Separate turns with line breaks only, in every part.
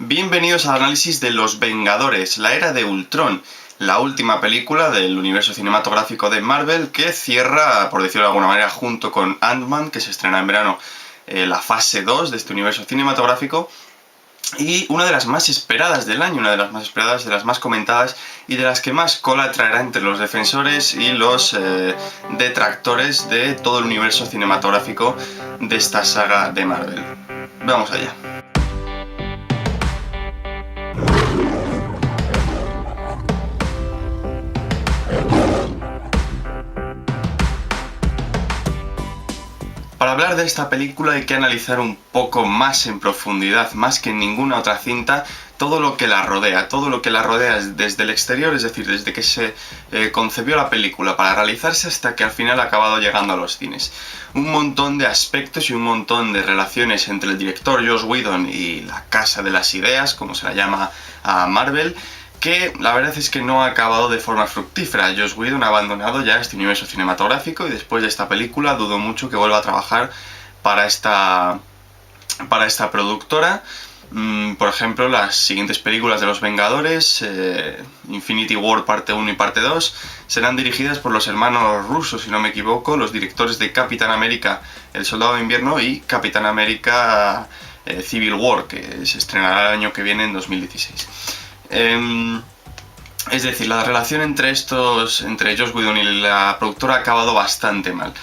Bienvenidos al análisis de Los Vengadores, la era de Ultron, la última película del universo cinematográfico de Marvel que cierra, por decirlo de alguna manera, junto con Ant-Man, que se estrena en verano, la fase 2 de este universo cinematográfico, y una de las más esperadas del año, una de las más esperadas, de las más comentadas y de las que más cola traerá entre los defensores y los detractores de todo el universo cinematográfico de esta saga de Marvel. Vamos allá. Para hablar de esta película hay que analizar un poco más en profundidad, más que en ninguna otra cinta, todo lo que la rodea, desde el exterior, es decir, desde que se concebió la película para realizarse hasta que al final ha acabado llegando a los cines. Un montón de aspectos y un montón de relaciones entre el director Joss Whedon y la Casa de las Ideas, como se la llama a Marvel, que la verdad es que no ha acabado de forma fructífera. Joss Whedon ha abandonado ya este universo cinematográfico y después de esta película dudo mucho que vuelva a trabajar para esta productora. Por ejemplo, las siguientes películas de Los Vengadores, Infinity War parte 1 y parte 2, serán dirigidas por los hermanos Russo, si no me equivoco, los directores de Capitán América, El Soldado de Invierno, y Capitán América Civil War, que se estrenará el año que viene, en 2016. Es decir, la relación entre Joss Whedon y la productora ha acabado bastante mal.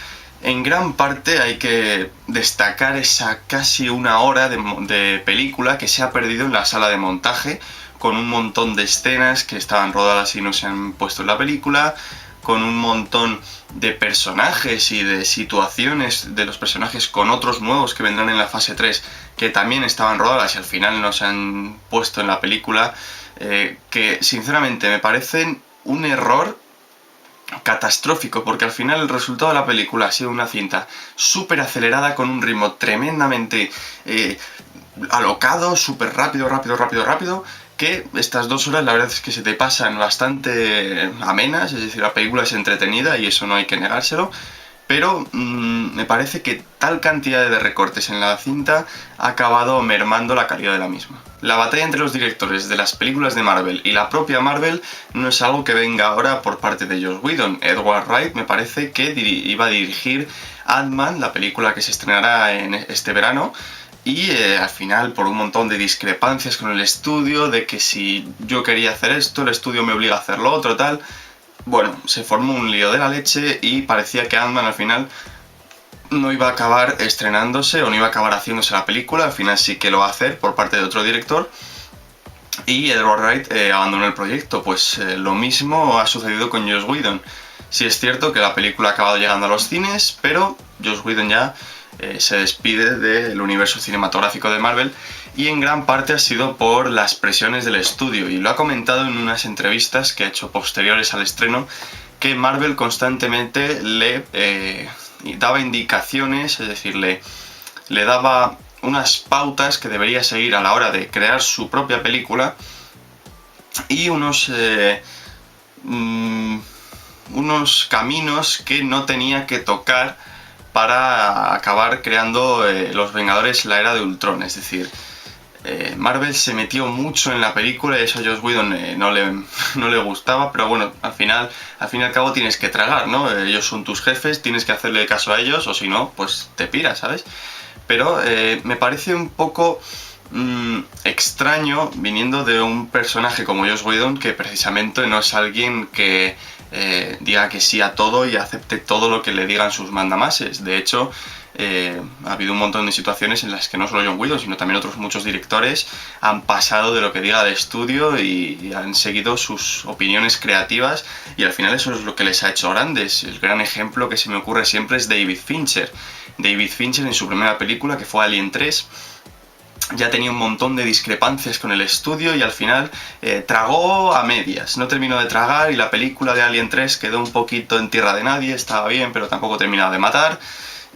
En gran parte hay que destacar esa casi una hora de película que se ha perdido en la sala de montaje, con un montón de escenas que estaban rodadas y no se han puesto en la película, con un montón de personajes y de situaciones de los personajes con otros nuevos que vendrán en la fase 3 que también estaban rodadas y al final no se han puesto en la película, que sinceramente me parecen un error catastrófico, porque al final el resultado de la película ha sido una cinta súper acelerada, con un ritmo tremendamente alocado, súper rápido, que estas 2 horas la verdad es que se te pasan bastante amenas, es decir, la película es entretenida y eso no hay que negárselo, pero me parece que tal cantidad de recortes en la cinta ha acabado mermando la calidad de la misma. La batalla entre los directores de las películas de Marvel y la propia Marvel no es algo que venga ahora por parte de Joss Whedon. Edgar Wright me parece que iba a dirigir Ant-Man, la película que se estrenará en este verano, y al final, por un montón de discrepancias con el estudio, de que si yo quería hacer esto, el estudio me obliga a hacer lo otro, tal, bueno, se formó un lío de la leche y parecía que Ant-Man al final no iba a acabar estrenándose o no iba a acabar haciéndose la película. Al final sí que lo va a hacer por parte de otro director y Edgar Wright abandonó el proyecto. Pues lo mismo ha sucedido con Joss Whedon. Sí es cierto que la película ha acabado llegando a los cines, pero Joss Whedon ya se despide del universo cinematográfico de Marvel, y en gran parte ha sido por las presiones del estudio, y lo ha comentado en unas entrevistas que ha hecho posteriores al estreno, que Marvel constantemente le daba indicaciones, es decir, le daba unas pautas que debería seguir a la hora de crear su propia película, y unos caminos que no tenía que tocar para acabar creando Los Vengadores, la era de Ultron. Es decir, Marvel se metió mucho en la película y eso a Joss Whedon no le gustaba, pero bueno, al fin y al cabo tienes que tragar, ¿no? Ellos son tus jefes, tienes que hacerle caso a ellos, o si no, pues te piras, ¿sabes? Pero me parece un poco extraño viniendo de un personaje como Joss Whedon, que precisamente no es alguien que diga que sí a todo y acepte todo lo que le digan sus mandamases. De hecho, ha habido un montón de situaciones en las que no solo Joss Whedon, sino también otros muchos directores han pasado de lo que diga el estudio y han seguido sus opiniones creativas, y al final eso es lo que les ha hecho grandes. El gran ejemplo que se me ocurre siempre es David Fincher. David Fincher, en su primera película, que fue Alien 3, ya tenía un montón de discrepancias con el estudio y al final tragó a medias, no terminó de tragar, y la película de Alien 3 quedó un poquito en tierra de nadie, estaba bien pero tampoco terminaba de matar.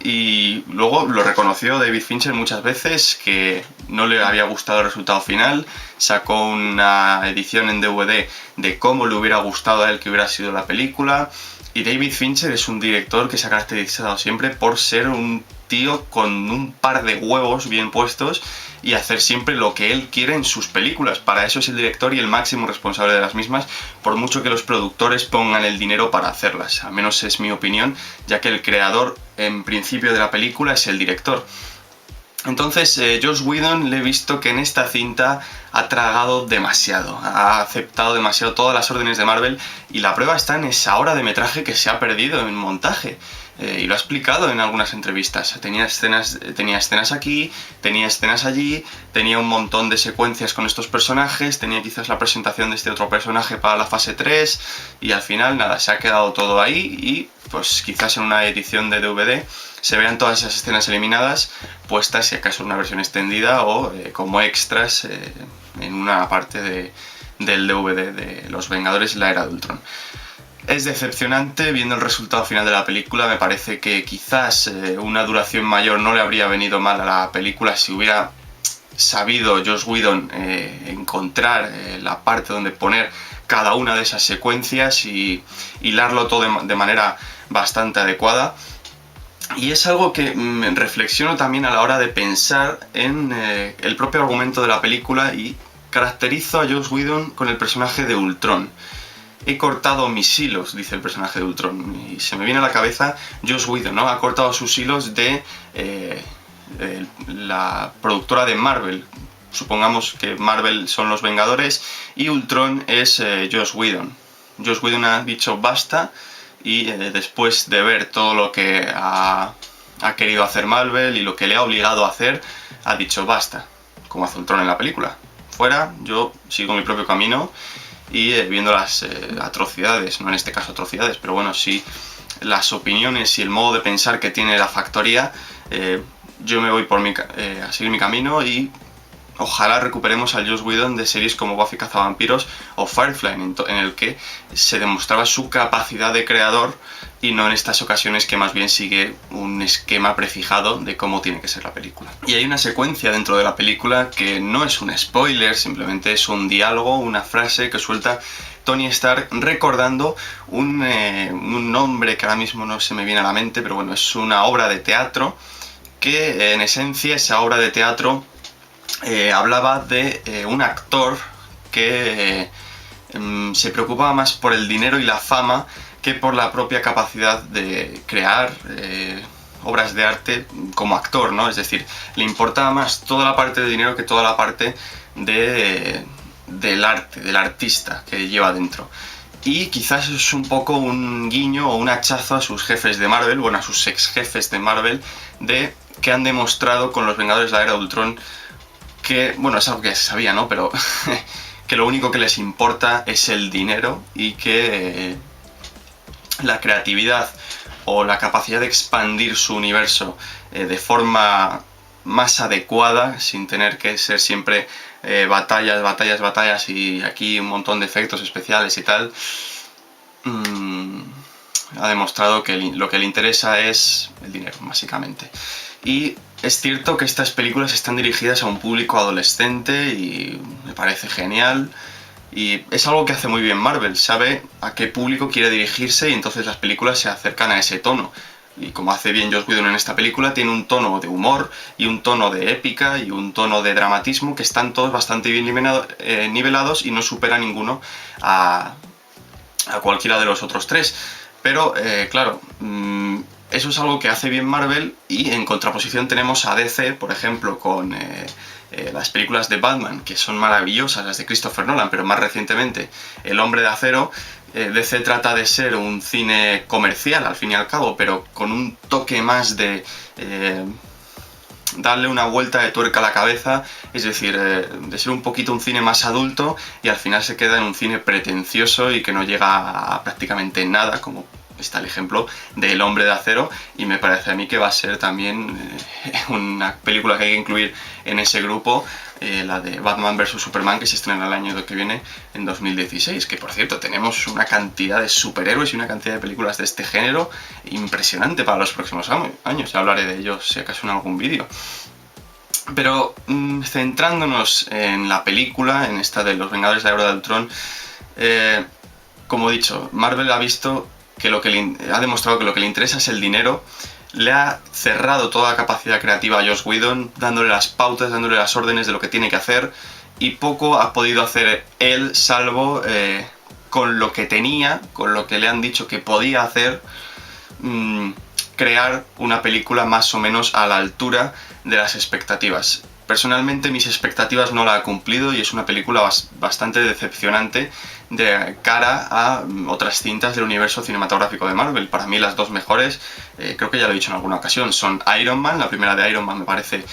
Y luego lo reconoció David Fincher muchas veces, que no le había gustado el resultado final, sacó una edición en DVD de cómo le hubiera gustado a él que hubiera sido la película. Y David Fincher es un director que se ha caracterizado siempre por ser un tío con un par de huevos bien puestos y hacer siempre lo que él quiere en sus películas. Para eso es el director y el máximo responsable de las mismas, por mucho que los productores pongan el dinero para hacerlas. Al menos es mi opinión, ya que el creador en principio de la película es el director. Entonces, Joss Whedon le he visto que en esta cinta ha tragado demasiado, ha aceptado demasiado todas las órdenes de Marvel, y la prueba está en esa hora de metraje que se ha perdido en montaje. Y lo ha explicado en algunas entrevistas. Tenía escenas aquí, tenía escenas allí, tenía un montón de secuencias con estos personajes, tenía quizás la presentación de este otro personaje para la fase 3, y al final nada, se ha quedado todo ahí, y pues quizás en una edición de DVD se vean todas esas escenas eliminadas, puestas si acaso en una versión extendida o como extras en una parte del DVD de Los Vengadores y la Era de Ultron. Es decepcionante viendo el resultado final de la película. Me parece que quizás una duración mayor no le habría venido mal a la película si hubiera sabido Joss Whedon encontrar la parte donde poner cada una de esas secuencias y hilarlo todo de manera bastante adecuada. Y es algo que reflexiono también a la hora de pensar en el propio argumento de la película, y caracterizo a Joss Whedon con el personaje de Ultron. He cortado mis hilos, dice el personaje de Ultron, y se me viene a la cabeza Joss Whedon, ¿no? Ha cortado sus hilos de la productora de Marvel. Supongamos que Marvel son los Vengadores y Ultron es Joss Whedon. Joss Whedon ha dicho basta, y después de ver todo lo que ha querido hacer Marvel y lo que le ha obligado a hacer, ha dicho basta, como hace Ultron en la película. Fuera, yo sigo mi propio camino, y viendo las atrocidades, no en este caso atrocidades, pero bueno, sí las opiniones y el modo de pensar que tiene la factoría, yo me voy a seguir mi camino, y ojalá recuperemos al Joss Whedon de series como Buffy Cazavampiros o Firefly, en el que se demostraba su capacidad de creador, y no en estas ocasiones que más bien sigue un esquema prefijado de cómo tiene que ser la película. Y hay una secuencia dentro de la película que no es un spoiler, simplemente es un diálogo, una frase que suelta Tony Stark recordando un nombre que ahora mismo no se me viene a la mente, pero bueno, es una obra de teatro que en esencia esa obra de teatro hablaba de un actor que se preocupaba más por el dinero y la fama que por la propia capacidad de crear obras de arte como actor, ¿no? Es decir, le importaba más toda la parte de dinero que toda la parte del arte, del artista que lleva dentro. Y quizás es un poco un guiño o un hachazo a sus jefes de Marvel, bueno, a sus ex jefes de Marvel, que han demostrado con los Vengadores de la Era de Ultron que, bueno, es algo que ya se sabía, ¿no? Pero que lo único que les importa es el dinero, y que la creatividad o la capacidad de expandir su universo de forma más adecuada, sin tener que ser siempre batallas y aquí un montón de efectos especiales y tal, ha demostrado que lo que le interesa es el dinero, básicamente. Y es cierto que estas películas están dirigidas a un público adolescente y me parece genial. Y es algo que hace muy bien Marvel, sabe a qué público quiere dirigirse, y entonces las películas se acercan a ese tono. Y como hace bien Joss Whedon en esta película, tiene un tono de humor y un tono de épica y un tono de dramatismo que están todos bastante bien nivelados, y no supera ninguno a cualquiera de los otros tres. Pero, claro, eso es algo que hace bien Marvel, y en contraposición tenemos a DC, por ejemplo, con las películas de Batman, que son maravillosas, las de Christopher Nolan, pero más recientemente El Hombre de Acero. DC trata de ser un cine comercial, al fin y al cabo, pero con un toque más de darle una vuelta de tuerca a la cabeza, es decir, de ser un poquito un cine más adulto, y al final se queda en un cine pretencioso y que no llega a prácticamente nada, como está el ejemplo de El Hombre de Acero, y me parece a mí que va a ser también una película que hay que incluir en ese grupo, la de Batman vs Superman, que se estrena el año que viene, en 2016, que por cierto tenemos una cantidad de superhéroes y una cantidad de películas de este género impresionante para los próximos años. Ya hablaré de ellos si acaso en algún vídeo. Pero centrándonos en la película, en esta de Los Vengadores de la Era de Ultron, como he dicho, Marvel ha visto que ha demostrado que lo que le interesa es el dinero, le ha cerrado toda la capacidad creativa a Joss Whedon, dándole las pautas, dándole las órdenes de lo que tiene que hacer, y poco ha podido hacer él, salvo con lo que tenía, con lo que le han dicho que podía hacer, crear una película más o menos a la altura de las expectativas. Personalmente mis expectativas no la ha cumplido y es una película bastante decepcionante de cara a otras cintas del universo cinematográfico de Marvel. Para mí las dos mejores, creo que ya lo he dicho en alguna ocasión, son Iron Man. La primera de Iron Man me parece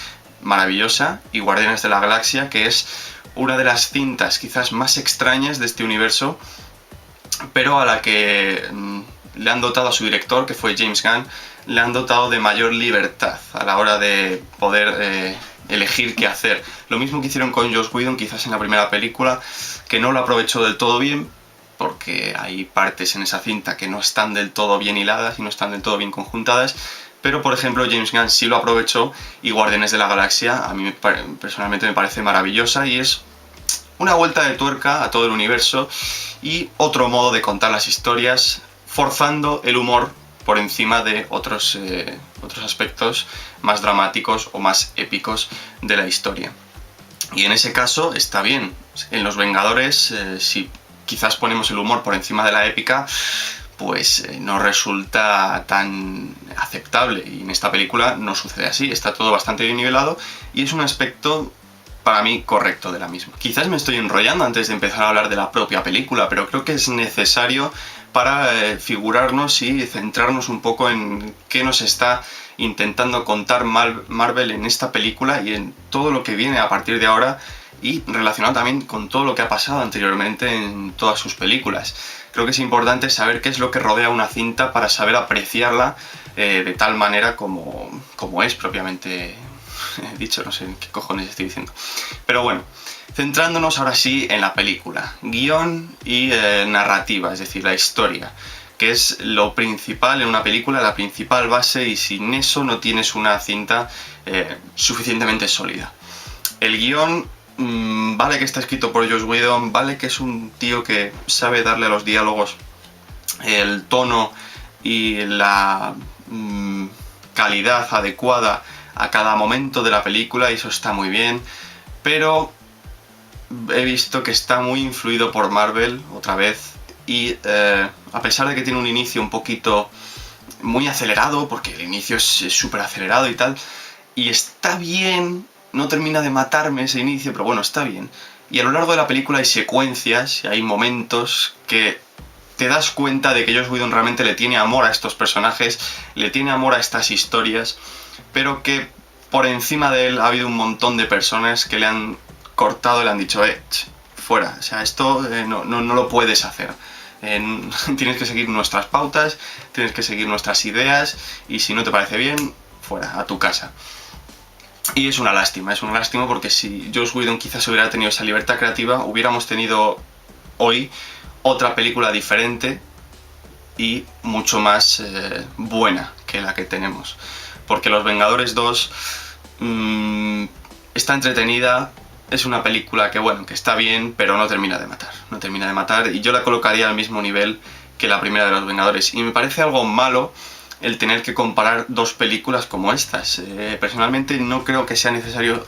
maravillosa, y Guardianes de la Galaxia, que es una de las cintas quizás más extrañas de este universo, pero a la que le han dotado a su director, que fue James Gunn, le han dotado de mayor libertad a la hora de poder elegir qué hacer. Lo mismo que hicieron con Joss Whedon quizás en la primera película, que no lo aprovechó del todo bien, porque hay partes en esa cinta que no están del todo bien hiladas y no están del todo bien conjuntadas, pero por ejemplo James Gunn sí lo aprovechó, y Guardianes de la Galaxia a mí personalmente me parece maravillosa, y es una vuelta de tuerca a todo el universo y otro modo de contar las historias, forzando el humor por encima de otros aspectos más dramáticos o más épicos de la historia. Y en ese caso está bien. En Los Vengadores, si quizás ponemos el humor por encima de la épica, pues no resulta tan aceptable. Y en esta película no sucede así, está todo bastante bien nivelado y es un aspecto para mí correcto de la misma. Quizás me estoy enrollando antes de empezar a hablar de la propia película, pero creo que es necesario para figurarnos y centrarnos un poco en qué nos está intentando contar Marvel en esta película y en todo lo que viene a partir de ahora, y relacionado también con todo lo que ha pasado anteriormente en todas sus películas. Creo que es importante saber qué es lo que rodea una cinta para saber apreciarla de tal manera como es propiamente dicho, no sé qué cojones estoy diciendo. Pero bueno, centrándonos ahora sí en la película. Guión y narrativa, es decir, la historia, que es lo principal en una película, la principal base, y sin eso no tienes una cinta suficientemente sólida. El guión, vale que está escrito por Joss Whedon, vale que es un tío que sabe darle a los diálogos el tono y la calidad adecuada a cada momento de la película, y eso está muy bien, pero he visto que está muy influido por Marvel otra vez, y a pesar de que tiene un inicio un poquito muy acelerado, porque el inicio es súper acelerado y tal, y está bien, no termina de matarme ese inicio, pero bueno, está bien. Y a lo largo de la película hay secuencias y hay momentos que te das cuenta de que Joss Whedon realmente le tiene amor a estos personajes, le tiene amor a estas historias, pero que por encima de él ha habido un montón de personas que le han cortado y le han dicho, fuera, o sea, esto no lo puedes hacer. Tienes que seguir nuestras pautas, tienes que seguir nuestras ideas, y si no te parece bien, fuera, a tu casa. Y es una lástima porque si Joss Whedon quizás hubiera tenido esa libertad creativa, hubiéramos tenido hoy otra película diferente y mucho más buena que la que tenemos. Porque Los Vengadores 2 está entretenida, es una película que bueno, que está bien, pero no termina de matar, y yo la colocaría al mismo nivel que la primera de Los Vengadores, y me parece algo malo el tener que comparar dos películas como estas. Personalmente no creo que sea necesario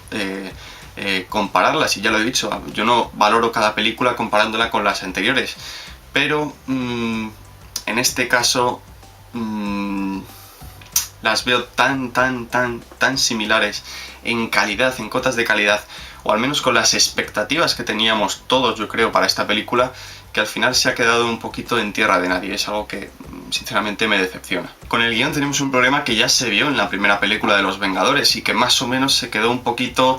compararlas, y ya lo he dicho, yo no valoro cada película comparándola con las anteriores, pero en este caso las veo tan similares en calidad, en cotas de calidad, o al menos con las expectativas que teníamos todos, yo creo, para esta película, que al final se ha quedado un poquito en tierra de nadie. Es algo que sinceramente me decepciona. Con el guión tenemos un problema que ya se vio en la primera película de Los Vengadores y que más o menos se quedó un poquito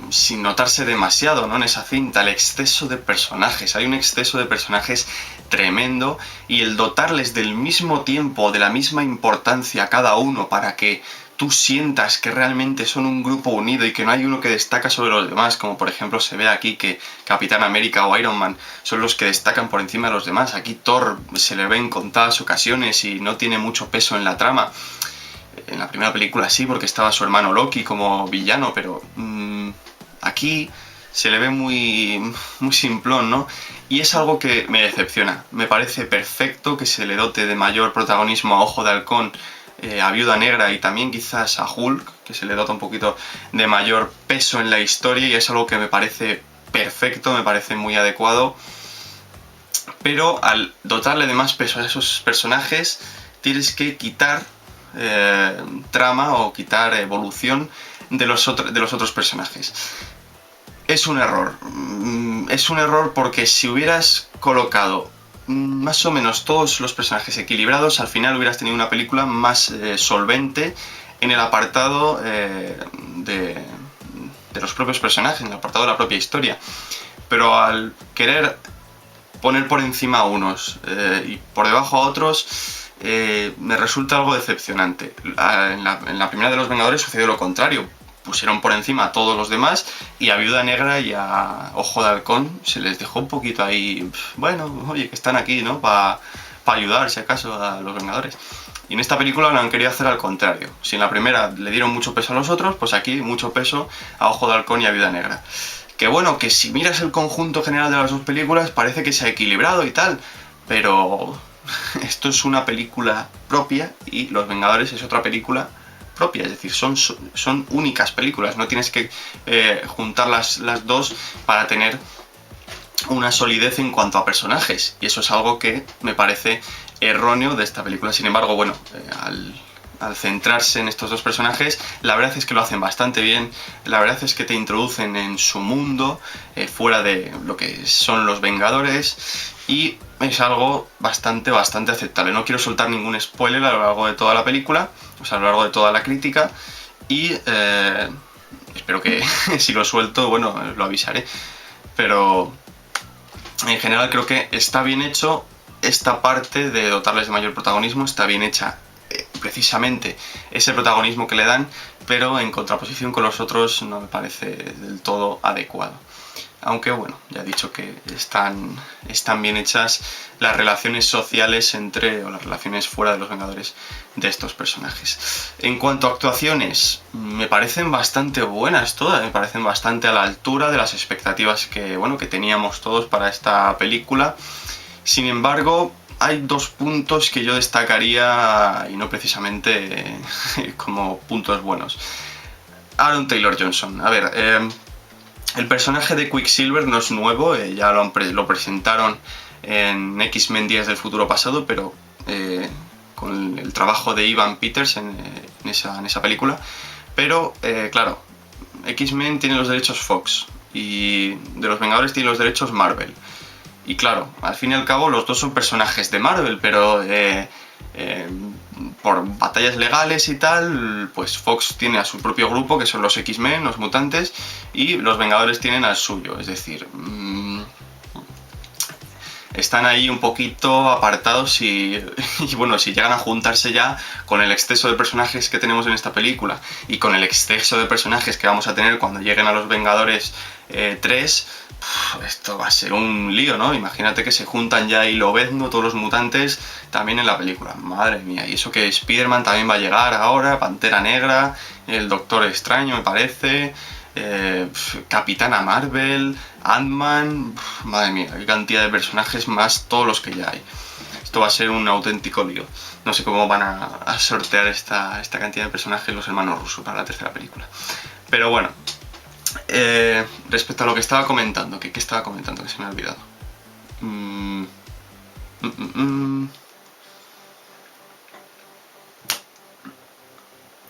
sin notarse demasiado, ¿no? En esa cinta, el exceso de personajes. Hay un exceso de personajes tremendo, y el dotarles del mismo tiempo, de la misma importancia a cada uno para que tú sientas que realmente son un grupo unido y que no hay uno que destaca sobre los demás, como por ejemplo se ve aquí que Capitán América o Iron Man son los que destacan por encima de los demás. Aquí Thor se le ve en contadas ocasiones y no tiene mucho peso en la trama. En la primera película sí, porque estaba su hermano Loki como villano, pero aquí se le ve muy simplón, ¿no? Y es algo que me decepciona. Me parece perfecto que se le dote de mayor protagonismo a Ojo de Halcón a Viuda Negra y también quizás a Hulk, que se le dota un poquito de mayor peso en la historia y es algo que me parece perfecto, me parece muy adecuado. Pero al dotarle de más peso a esos personajes, tienes que quitar trama o quitar evolución de los otros personajes. Es un error. Es un error porque si hubieras colocado más o menos todos los personajes equilibrados, al final hubieras tenido una película más solvente en el apartado de los propios personajes, en el apartado de la propia historia. Pero al querer poner por encima a unos y por debajo a otros, me resulta algo decepcionante. En la primera de los Vengadores sucedió lo contrario. Pusieron por encima a todos los demás y a Viuda Negra y a Ojo de Halcón se les dejó un poquito ahí, bueno, oye, que están aquí, ¿no? Para ayudar, si acaso, a los Vengadores. Y en esta película lo han querido hacer al contrario. Si en la primera le dieron mucho peso a los otros, pues aquí mucho peso a Ojo de Halcón y a Viuda Negra. Que bueno, que si miras el conjunto general de las dos películas parece que se ha equilibrado y tal, pero esto es una película propia y Los Vengadores es otra película propia, es decir, son únicas películas, no tienes que juntar las dos para tener una solidez en cuanto a personajes, y eso es algo que me parece erróneo de esta película. Sin embargo, bueno, al centrarse en estos dos personajes, la verdad es que lo hacen bastante bien, la verdad es que te introducen en su mundo, fuera de lo que son los Vengadores, y es algo bastante aceptable. No quiero soltar ningún spoiler a lo largo de toda la película, o sea, a lo largo de toda la crítica, y espero que si lo suelto, bueno, lo avisaré, pero en general creo que está bien hecho. Esta parte de dotarles de mayor protagonismo está bien hecha, precisamente ese protagonismo que le dan, pero en contraposición con los otros no me parece del todo adecuado. Aunque bueno, ya he dicho que están bien hechas las relaciones sociales o las relaciones fuera de los Vengadores de estos personajes. En cuanto a actuaciones, me parecen bastante buenas todas, me parecen bastante a la altura de las expectativas que teníamos todos para esta película. Sin embargo, hay dos puntos que yo destacaría, y no precisamente como puntos buenos. Aaron Taylor Johnson. A ver, el personaje de Quicksilver no es nuevo, ya lo presentaron en X-Men Días del Futuro Pasado, pero con el trabajo de Evan Peters en esa película. Pero, claro, X-Men tiene los derechos Fox y de los Vengadores tiene los derechos Marvel. Y claro, al fin y al cabo los dos son personajes de Marvel, pero por batallas legales y tal, pues Fox tiene a su propio grupo, que son los X-Men, los mutantes, y los Vengadores tienen al suyo. Es decir, están ahí un poquito apartados y bueno, si llegan a juntarse ya con el exceso de personajes que tenemos en esta película y con el exceso de personajes que vamos a tener cuando lleguen a los Vengadores 3, esto va a ser un lío, ¿no? Imagínate que se juntan ya y Lobezno, todos los mutantes, también en la película. Madre mía, y eso que Spider-Man también va a llegar ahora, Pantera Negra, el Doctor Extraño, me parece, Capitana Marvel, Ant-Man, madre mía, qué cantidad de personajes más todos los que ya hay. Esto va a ser un auténtico lío. No sé cómo van a sortear esta cantidad de personajes los hermanos Russo para la tercera película. Pero bueno, respecto a lo que estaba comentando, ¿qué estaba comentando? Que se me ha olvidado.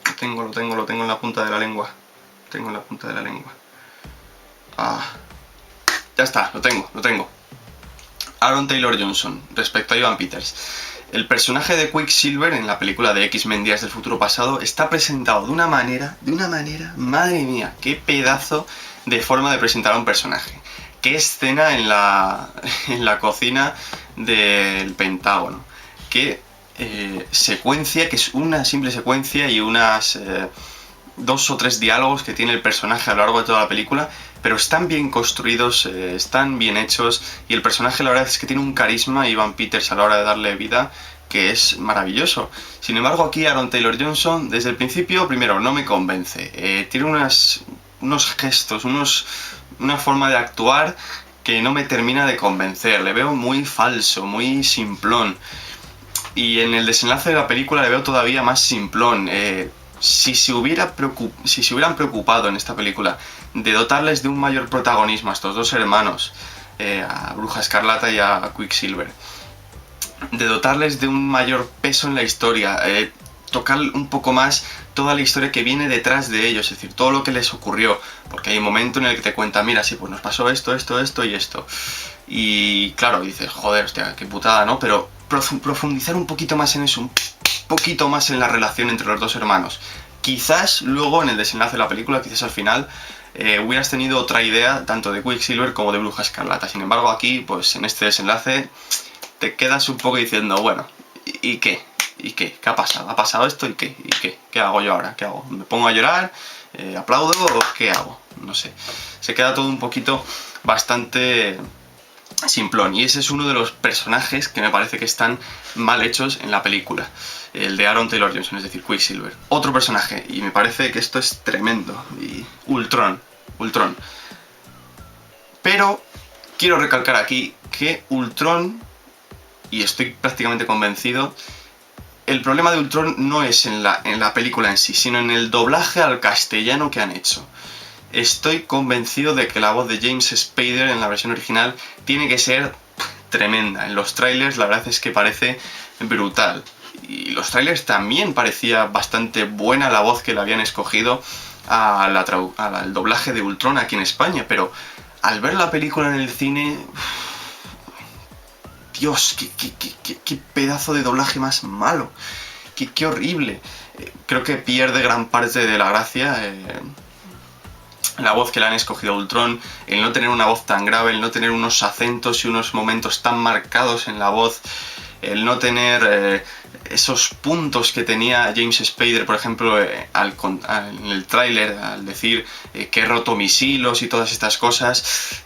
Lo tengo en la punta de la lengua. Ya está, lo tengo. Aaron Taylor Johnson, respecto a Evan Peters. El personaje de Quicksilver en la película de X-Men Días del Futuro Pasado está presentado de una manera, madre mía, qué pedazo de forma de presentar a un personaje. Qué escena en la cocina del Pentágono. Qué secuencia, que es una simple secuencia y unas 2 o 3 diálogos que tiene el personaje a lo largo de toda la película, pero están bien construidos, están bien hechos, y el personaje la verdad es que tiene un carisma, Evan Peters, a la hora de darle vida, que es maravilloso. Sin embargo, aquí Aaron Taylor Johnson, desde el principio, primero, no me convence. Tiene unos gestos, una forma de actuar que no me termina de convencer. Le veo muy falso, muy simplón. Y en el desenlace de la película le veo todavía más simplón. Si se hubieran preocupado en esta película de dotarles de un mayor protagonismo a estos dos hermanos, a Bruja Escarlata y a Quicksilver, de dotarles de un mayor peso en la historia, tocar un poco más toda la historia que viene detrás de ellos, es decir, todo lo que les ocurrió, porque hay un momento en el que te cuentan, mira, sí, pues nos pasó esto, esto, esto y esto. Y claro, dices, joder, hostia, qué putada, ¿no? Pero profundizar un poquito más en eso, un poquito más en la relación entre los dos hermanos. Quizás luego en el desenlace de la película, quizás al final, hubieras tenido otra idea tanto de Quicksilver como de Bruja Escarlata. Sin embargo, aquí, pues en este desenlace, te quedas un poco diciendo, bueno, ¿y qué? ¿Y qué? ¿Qué ha pasado? ¿Ha pasado esto? ¿Y qué? ¿Y qué? ¿Qué hago yo ahora? ¿Qué hago? ¿Me pongo a llorar? ¿Aplaudo? ¿O qué hago? No sé. Se queda todo un poquito bastante simplón. Y ese es uno de los personajes que me parece que están mal hechos en la película. El de Aaron Taylor Johnson, es decir, Quicksilver. Otro personaje, y me parece que esto es tremendo. Y Ultron. Pero quiero recalcar aquí que Ultron, y estoy prácticamente convencido, el problema de Ultron no es en la película en sí, sino en el doblaje al castellano que han hecho. Estoy convencido de que la voz de James Spader en la versión original tiene que ser tremenda. En los trailers la verdad es que parece brutal. Y los trailers también parecía bastante buena la voz que le habían escogido al doblaje de Ultron aquí en España, pero al ver la película en el cine... Dios, qué pedazo de doblaje más malo. Qué horrible. Creo que pierde gran parte de la gracia la voz que le han escogido a Ultron, el no tener una voz tan grave, el no tener unos acentos y unos momentos tan marcados en la voz, el no tener esos puntos que tenía James Spader, por ejemplo, en el tráiler, al decir que he roto mis hilos y todas estas cosas.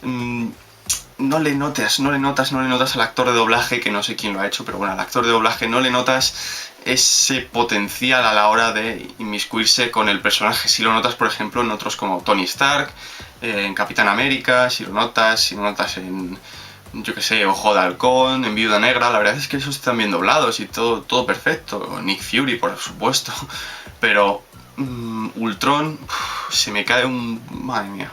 No le notas al actor de doblaje, que no sé quién lo ha hecho, pero bueno, al actor de doblaje no le notas ese potencial a la hora de inmiscuirse con el personaje. Si lo notas, por ejemplo, en otros como Tony Stark, en Capitán América, si lo notas en, yo que sé, Ojo de Halcón, en Viuda Negra, la verdad es que esos están bien doblados y todo perfecto. Nick Fury, por supuesto, pero Ultron, se me cae un... Madre mía.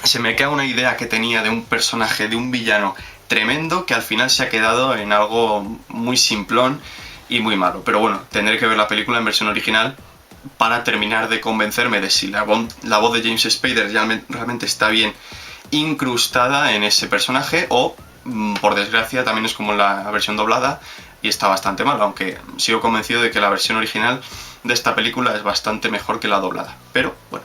Se me queda una idea que tenía de un personaje, de un villano tremendo, que al final se ha quedado en algo muy simplón y muy malo. Pero bueno, tendré que ver la película en versión original para terminar de convencerme de si la voz de James Spader realmente está bien incrustada en ese personaje o, por desgracia, también es como la versión doblada y está bastante mal, aunque sigo convencido de que la versión original de esta película es bastante mejor que la doblada. Pero bueno,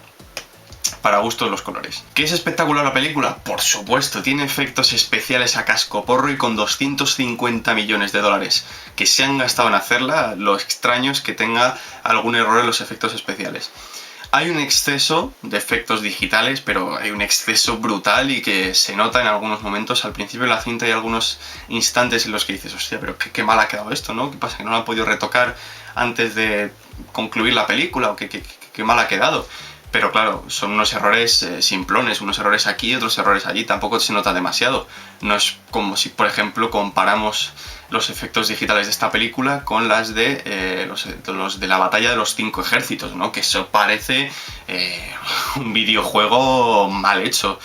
para gustos los colores. ¿Qué es espectacular la película? Por supuesto, tiene efectos especiales a cascoporro y con 250 millones de dólares que se han gastado en hacerla, lo extraño es que tenga algún error en los efectos especiales. Hay un exceso de efectos digitales, pero hay un exceso brutal y que se nota en algunos momentos. Al principio de la cinta hay algunos instantes en los que dices, hostia, pero qué mal ha quedado esto, ¿no? ¿Qué pasa? ¿Que no lo han podido retocar antes de concluir la película? ¿O qué mal ha quedado? Pero claro, son unos errores simplones, unos errores aquí y otros errores allí, tampoco se nota demasiado. No es como si, por ejemplo, comparamos los efectos digitales de esta película con las de los de la batalla de los 5 ejércitos, ¿no? Que eso parece un videojuego mal hecho.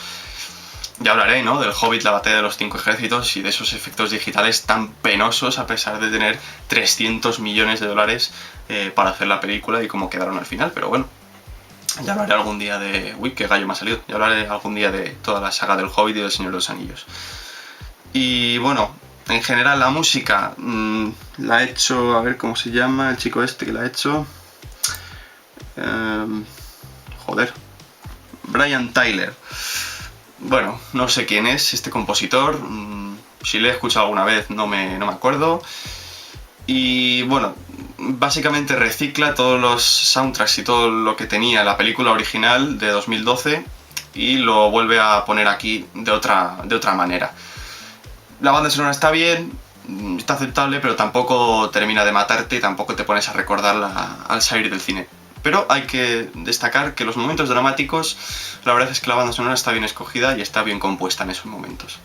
Ya hablaré, ¿no? Del Hobbit, la batalla de los 5 ejércitos y de esos efectos digitales tan penosos a pesar de tener 300 millones de dólares para hacer la película y cómo quedaron al final, pero bueno. Ya hablaré algún día de... Uy, qué gallo me ha salido. Ya hablaré algún día de toda la saga del Hobbit y del Señor de los Anillos. Y bueno, en general la música la ha hecho... A ver cómo se llama el chico este que la ha hecho. Joder. Brian Tyler. Bueno, no sé quién es este compositor. Si le he escuchado alguna vez no me acuerdo. Y bueno, básicamente recicla todos los soundtracks y todo lo que tenía la película original de 2012 y lo vuelve a poner aquí de otra manera. La banda sonora está bien, está aceptable, pero tampoco termina de matarte y tampoco te pones a recordarla al salir del cine. Pero hay que destacar que los momentos dramáticos, la verdad es que la banda sonora está bien escogida y está bien compuesta en esos momentos.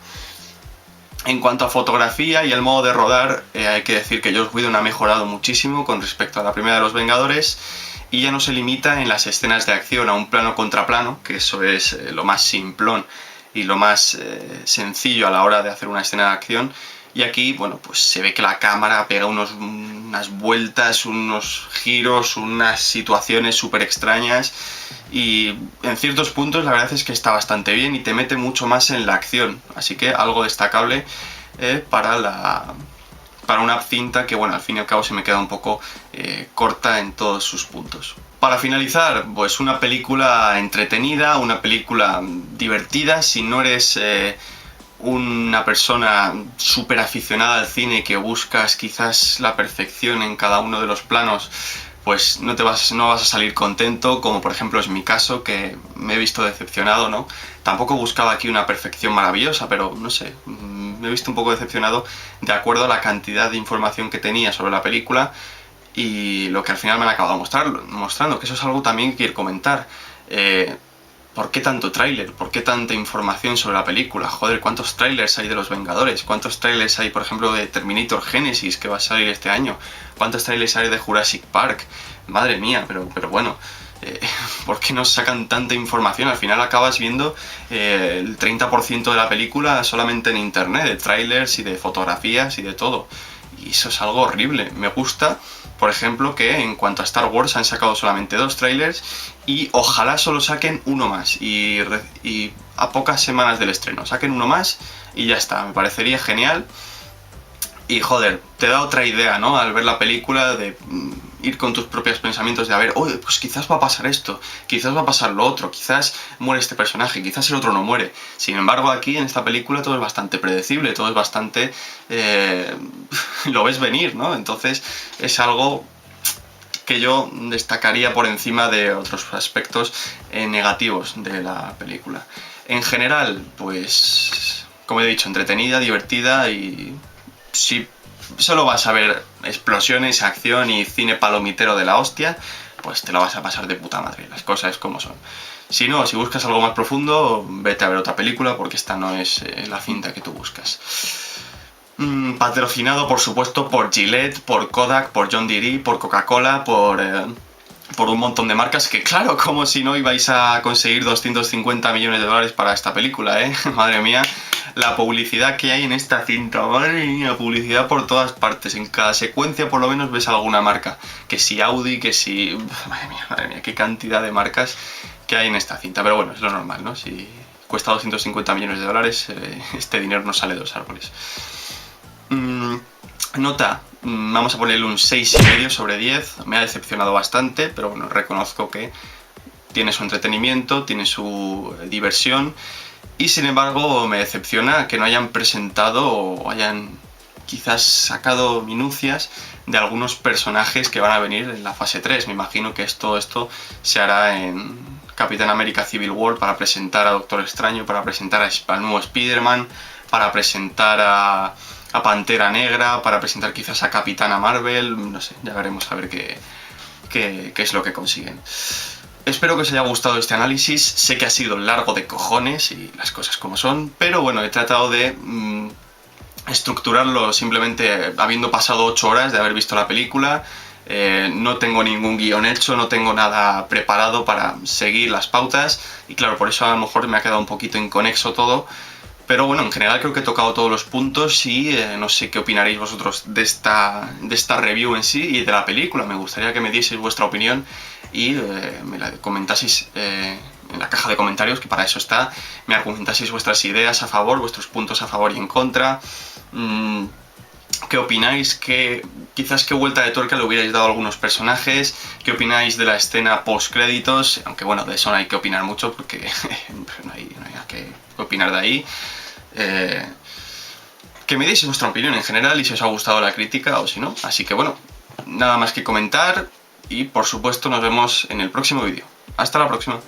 En cuanto a fotografía y el modo de rodar, hay que decir que Joss Whedon ha mejorado muchísimo con respecto a la primera de Los Vengadores y ya no se limita en las escenas de acción a un plano contra plano, que eso es lo más simplón y lo más sencillo a la hora de hacer una escena de acción. Y aquí, bueno, pues se ve que la cámara pega unas vueltas, unos giros, unas situaciones súper extrañas y en ciertos puntos la verdad es que está bastante bien y te mete mucho más en la acción. Así que algo destacable para una cinta que, bueno, al fin y al cabo se me queda un poco corta en todos sus puntos. Para finalizar, pues una película entretenida, una película divertida. Si no eres una persona súper aficionada al cine que buscas quizás la perfección en cada uno de los planos, pues no vas a salir contento, como por ejemplo es mi caso, que me he visto decepcionado, ¿no? Tampoco buscaba aquí una perfección maravillosa, pero no sé, me he visto un poco decepcionado de acuerdo a la cantidad de información que tenía sobre la película y lo que al final me han acabado mostrando, que eso es algo también que quiero comentar. ¿Por qué tanto tráiler? ¿Por qué tanta información sobre la película? Joder, ¿cuántos trailers hay de Los Vengadores? ¿Cuántos trailers hay, por ejemplo, de Terminator Genesis, que va a salir este año? ¿Cuántos trailers hay de Jurassic Park? Madre mía, pero bueno, ¿por qué nos sacan tanta información? Al final acabas viendo el 30% de la película solamente en internet, de trailers y de fotografías y de todo. Y eso es algo horrible. Me gusta, por ejemplo, que en cuanto a Star Wars han sacado solamente 2 trailers y ojalá solo saquen uno más y a pocas semanas del estreno saquen uno más y ya está, me parecería genial. Y joder, te da otra idea, ¿no? Al ver la película de ir con tus propios pensamientos de a ver, oye, pues quizás va a pasar esto, quizás va a pasar lo otro, quizás muere este personaje, quizás el otro no muere. Sin embargo, aquí en esta película todo es bastante predecible, todo es bastante... lo ves venir, ¿no? Entonces es algo que yo destacaría por encima de otros aspectos negativos de la película. En general, pues, como he dicho, entretenida, divertida y si solo vas a ver explosiones, acción y cine palomitero de la hostia, pues te lo vas a pasar de puta madre, las cosas como son. Si no, si buscas algo más profundo, vete a ver otra película porque esta no es la cinta que tú buscas. Patrocinado, por supuesto, por Gillette, por Kodak, por John Deere, por Coca-Cola, por un montón de marcas que, claro, como si no ibais a conseguir 250 millones de dólares para esta película, ¿eh? Madre mía, la publicidad que hay en esta cinta, madre mía, publicidad por todas partes, en cada secuencia por lo menos ves alguna marca, que si Audi, que si... Madre mía, qué cantidad de marcas que hay en esta cinta, pero bueno, es lo normal, ¿no? Si cuesta 250 millones de dólares, este dinero no sale de los árboles. Nota, vamos a ponerle un 6,5 sobre 10, me ha decepcionado bastante, pero bueno, reconozco que tiene su entretenimiento, tiene su diversión y sin embargo me decepciona que no hayan presentado o hayan quizás sacado minucias de algunos personajes que van a venir en la fase 3. Me imagino que todo esto se hará en Capitán América Civil War para presentar a Doctor Extraño, para presentar al nuevo Spider-Man, para presentar a Pantera Negra, para presentar quizás a Capitana Marvel, no sé, ya veremos a ver qué es lo que consiguen. Espero que os haya gustado este análisis, sé que ha sido largo de cojones y las cosas como son, pero bueno, he tratado de estructurarlo simplemente habiendo pasado 8 horas de haber visto la película. No tengo ningún guión hecho, no tengo nada preparado para seguir las pautas y claro, por eso a lo mejor me ha quedado un poquito inconexo todo. Pero bueno, en general creo que he tocado todos los puntos y no sé qué opinaréis vosotros de esta review en sí y de la película. Me gustaría que me dieseis vuestra opinión y me la comentaseis en la caja de comentarios, que para eso está. Me argumentaseis vuestras ideas a favor, vuestros puntos a favor y en contra. ¿Qué opináis? Quizás qué vuelta de tuerca le hubierais dado a algunos personajes. ¿Qué opináis de la escena post créditos? Aunque bueno, de eso no hay que opinar mucho porque no hay nada que opinar de ahí. Que me deis vuestra opinión en general y si os ha gustado la crítica o si no. Así que bueno, nada más que comentar y por supuesto nos vemos en el próximo vídeo. Hasta la próxima.